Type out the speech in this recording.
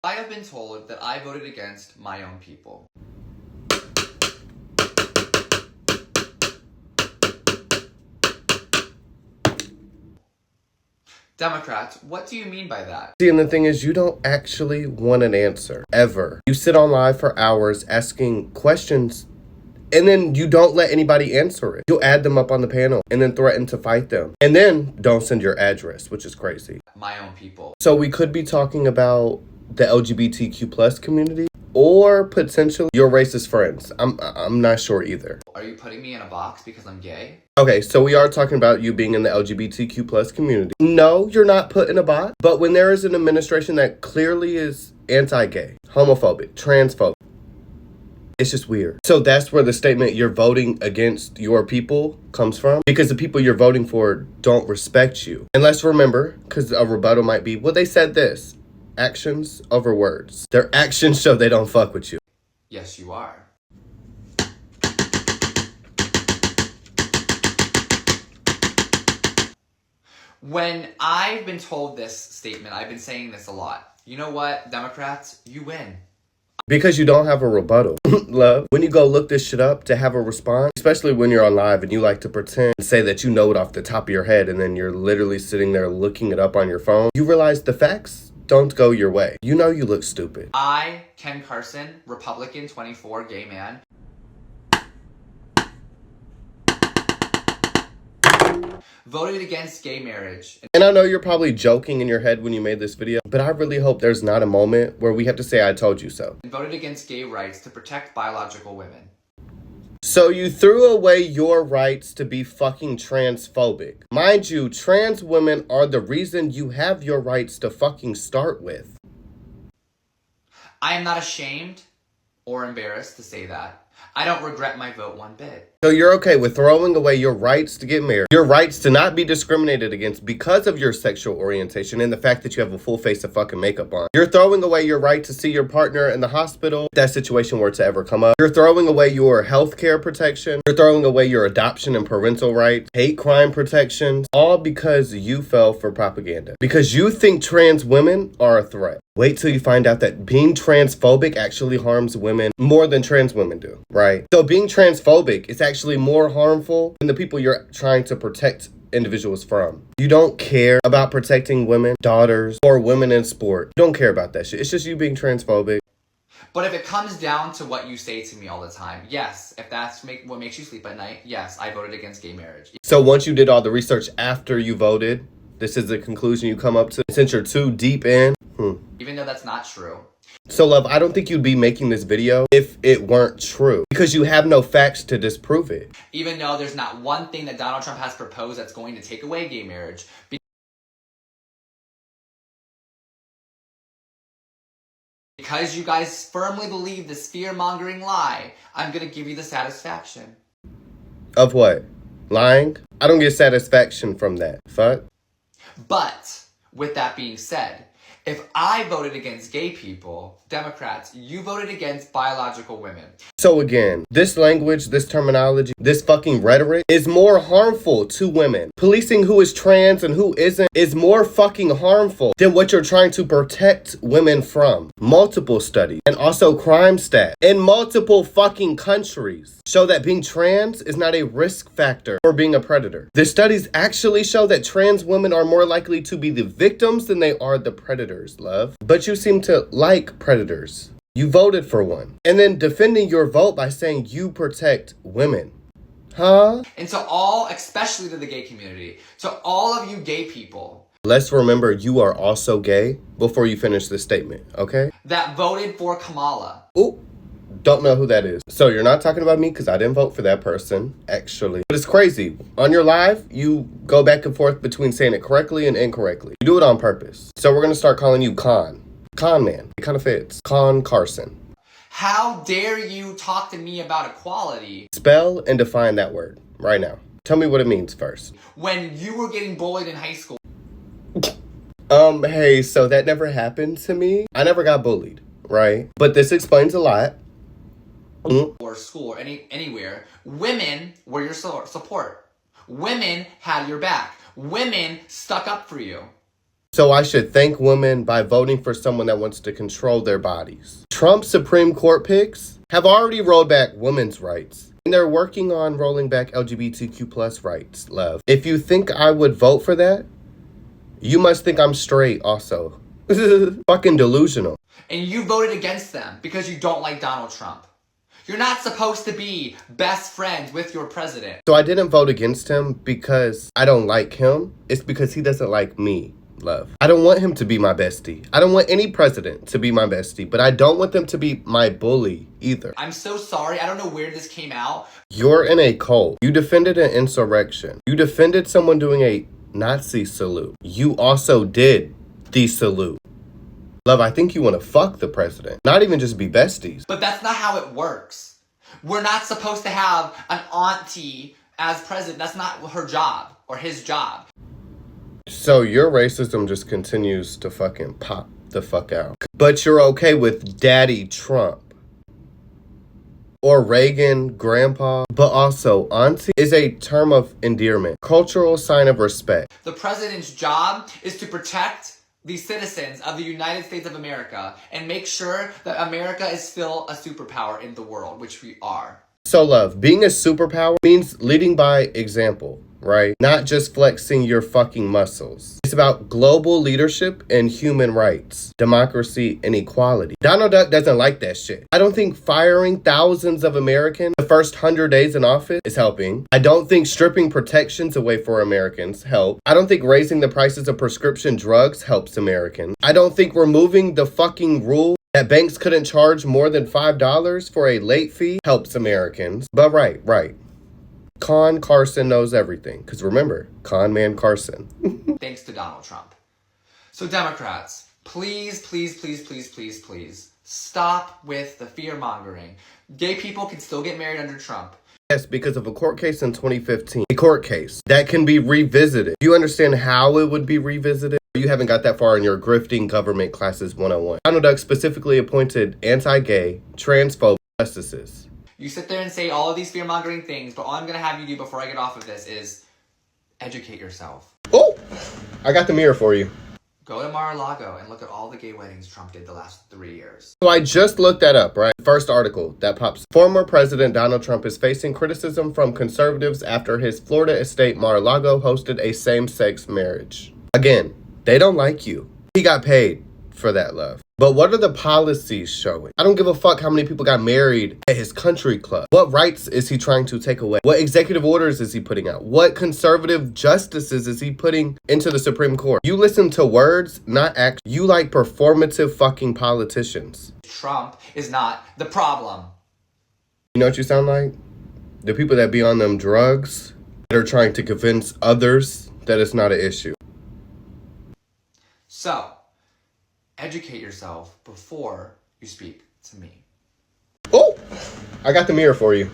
I have been told that I voted against my own people. Democrats, what do you mean by that? See, and the thing is, you don't actually want an answer, ever. You sit on live for hours asking questions, and then you don't let anybody answer it. You'll add them up on the panel, and then threaten to fight them. And then don't send your address, which is crazy. My own people. So we could be talking about the LGBTQ plus community, or potentially your racist friends. I'm not sure either. Are you putting me in a box because I'm gay? Okay, so we are talking about you being in the LGBTQ plus community. No, you're not put in a box. But when there is an administration that clearly is anti-gay, homophobic, transphobic, it's just weird. So that's where the statement "you're voting against your people" comes from. Because the people you're voting for don't respect you. And let's remember, because a rebuttal might be, well, they said this. Actions over words. Their actions show they don't fuck with you. Yes, you are. When I've been told this statement, I've been saying this a lot. You know what, Democrats? You win. Because you don't have a rebuttal. Love, when you go look this shit up to have a response, especially when you're on live and you like to pretend and say that you know it off the top of your head, and then you're literally sitting there looking it up on your phone, you realize the facts don't go your way. You know you look stupid. I, Ken Carson, Republican, 24, gay man, voted against gay marriage. And I know you're probably joking in your head when you made this video, but I really hope there's not a moment where we have to say I told you so. And voted against gay rights to protect biological women. So you threw away your rights to be fucking transphobic. Mind you, trans women are the reason you have your rights to fucking start with. I am not ashamed or embarrassed to say that. I don't regret my vote one bit. So you're okay with throwing away your rights to get married, your rights to not be discriminated against because of your sexual orientation and the fact that you have a full face of fucking makeup on. You're throwing away your right to see your partner in the hospital if that situation were to ever come up. You're throwing away your healthcare protection. You're throwing away your adoption and parental rights, hate crime protections, all because you fell for propaganda. Because you think trans women are a threat. Wait till you find out that being transphobic actually harms women more than trans women do, right? So being transphobic is actually more harmful than the people you're trying to protect individuals from. You don't care about protecting women, daughters, or women in sport. You don't care about that shit. It's just you being transphobic. But if it comes down to what you say to me all the time, yes, if that's what makes you sleep at night, yes, I voted against gay marriage. So once you did all the research after you voted, this is the conclusion you come up to. Since you're too deep in, Even though that's not true. So, love, I don't think you'd be making this video if it weren't true. Because you have no facts to disprove it. Even though there's not one thing that Donald Trump has proposed that's going to take away gay marriage. Because you guys firmly believe this fear-mongering lie, I'm going to give you the satisfaction. Of what? Lying? I don't get satisfaction from that. Fuck. But, with that being said, if I voted against gay people, Democrats, you voted against biological women. So again, this language, this terminology, this fucking rhetoric is more harmful to women. Policing who is trans and who isn't is more fucking harmful than what you're trying to protect women from. Multiple studies and also crime stats in multiple fucking countries show that being trans is not a risk factor for being a predator. The studies actually show that trans women are more likely to be the victims than they are the predators, love. But you seem to like predators. You voted for one. And then defending your vote by saying you protect women. Huh? And to especially to the gay community, to all of you gay people. Let's remember you are also gay before you finish this statement, okay? That voted for Kamala. Ooh, don't know who that is. So you're not talking about me because I didn't vote for that person, actually. But it's crazy. On your live, you go back and forth between saying it correctly and incorrectly. You do it on purpose. So we're going to start calling you Con. Con man. It kind of fits. Con Carson. How dare you talk to me about equality? Spell and define that word right now. Tell me what it means first. When you were getting bullied in high school. Hey, so that never happened to me. I never got bullied, right? But this explains a lot. Or school or anywhere. Women were your support. Women had your back. Women stuck up for you. So I should thank women by voting for someone that wants to control their bodies. Trump's Supreme Court picks have already rolled back women's rights. And they're working on rolling back LGBTQ plus rights, love. If you think I would vote for that, you must think I'm straight also. Fucking delusional. And you voted against them because you don't like Donald Trump. You're not supposed to be best friends with your president. So I didn't vote against him because I don't like him. It's because he doesn't like me, love. I don't want him to be my bestie. I don't want any president to be my bestie, but I don't want them to be my bully either. I'm so sorry. I don't know where this came out. You're in a cult. You defended an insurrection. You defended someone doing a Nazi salute. You also did the salute. Love, I think you want to fuck the president. Not even just be besties. But that's not how it works. We're not supposed to have an auntie as president. That's not her job or his job. So your racism just continues to fucking pop the fuck out. But you're okay with Daddy Trump. Or Reagan, Grandpa, but also auntie is a term of endearment. Cultural sign of respect. The president's job is to protect the citizens of the United States of America and make sure that America is still a superpower in the world, which we are. So love, being a superpower means leading by example, right? Not just flexing your fucking muscles. It's about global leadership and human rights, democracy and equality. Donald Duck doesn't like that shit. I don't think firing thousands of Americans the first 100 days in office is helping. I don't think stripping protections away for Americans help. I don't think raising the prices of prescription drugs helps Americans. I don't think removing the fucking rule that banks couldn't charge more than $5 for a late fee helps Americans. But right. Con Carson knows everything. Because remember, Con Man Carson. Thanks to Donald Trump. So Democrats, please stop with the fear-mongering. Gay people can still get married under Trump. Yes, because of a court case in 2015. A court case that can be revisited. Do you understand how it would be revisited? You haven't got that far in your grifting government classes 101. Donald Duck specifically appointed anti-gay, transphobic justices. You sit there and say all of these fear-mongering things, but all I'm going to have you do before I get off of this is educate yourself. Oh, I got the mirror for you. Go to Mar-a-Lago and look at all the gay weddings Trump did the last 3 years. So I just looked that up, right? First article that pops. Former President Donald Trump is facing criticism from conservatives after his Florida estate Mar-a-Lago hosted a same-sex marriage. Again, they don't like you. He got paid for that, love. But what are the policies showing? I don't give a fuck how many people got married at his country club. What rights is he trying to take away? What executive orders is he putting out? What conservative justices is he putting into the Supreme Court? You listen to words, not acts. You like performative fucking politicians. Trump is not the problem. You know what you sound like? The people that be on them drugs that are trying to convince others that it's not an issue. So, educate yourself before you speak to me. Oh, I got the mirror for you.